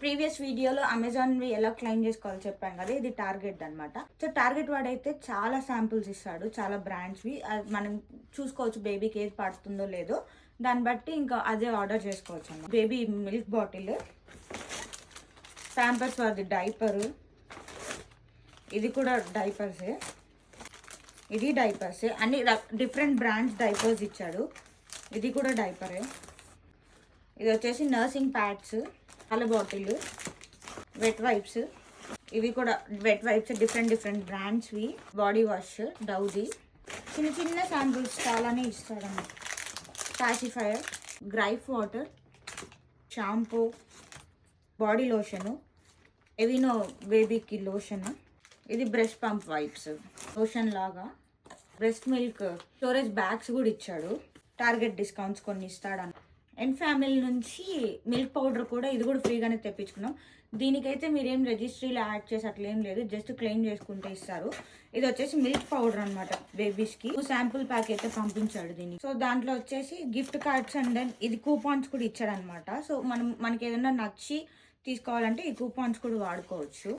Previous వీడియోలో అమెజాన్వి ఎలా claim చేసుకోవాలో చెప్పాను కదా, ఇది టార్గెట్ అనమాట. సో టార్గెట్ వాడైతే చాలా శాంపుల్స్ ఇస్తాడు, చాలా బ్రాండ్స్వి. మనం చూసుకోవచ్చు బేబీకి ఏది పడుతుందో లేదో, దాన్ని బట్టి ఇంకా అదే ఆర్డర్ చేసుకోవచ్చు అన్నమాట. బేబీ మిల్క్ బాటిల్, ప్యాంపర్స్ వారిది డైపరు, ఇది కూడా డైపర్సే, ఇది డైపర్సే. అన్ని డిఫరెంట్ బ్రాండ్స్ డైపర్స్ ఇచ్చాడు. ఇది కూడా డైపరే. ఇది వచ్చేసి నర్సింగ్ ప్యాడ్స్, పాల బాటిల్, వెట్ వైప్స్, ఇవి కూడా వెట్ వైప్స్ డిఫరెంట్ బ్రాండ్స్వి. బాడీ వాష్ డౌది, చిన్న చిన్న శాంపుల్స్ చాలానే ఇస్తాడన్నమాట. Pacifier, gripe water, shampoo, body lotion, Aveeno బేబీకి లోషన్, ఇది బ్రష్ పంప్ వైప్స్ లోషన్ లాగా. బ్రెస్ట్ మిల్క్ స్టోరేజ్ బ్యాగ్స్ కూడా ఇచ్చాడు. టార్గెట్ డిస్కౌంట్స్ కొన్ని ఇస్తాడు. అండ్ ఫ్యామిలీ నుంచి మిల్క్ పౌడర్ కూడా, ఇది కూడా ఫ్రీగానే తెప్పించుకున్నాం. దీనికైతే మీరేం రిజిస్ట్రీలో యాడ్ చేసి అట్లా ఏం లేదు, జస్ట్ క్లెయిమ్ చేసుకుంటే ఇస్తారు. ఇది వచ్చేసి మిల్క్ పౌడర్ అనమాట బేబీస్కి. శాంపుల్ ప్యాక్ అయితే పంపించాడు దీనికి. సో దాంట్లో వచ్చేసి గిఫ్ట్ కార్డ్స్ అండ్ దెన్ ఇది కూపాన్స్ కూడా ఇచ్చాడు అనమాట. సో మనకి ఏదైనా నచ్చి తీసుకోవాలంటే ఈ కూపాన్స్ కూడా వాడుకోవచ్చు.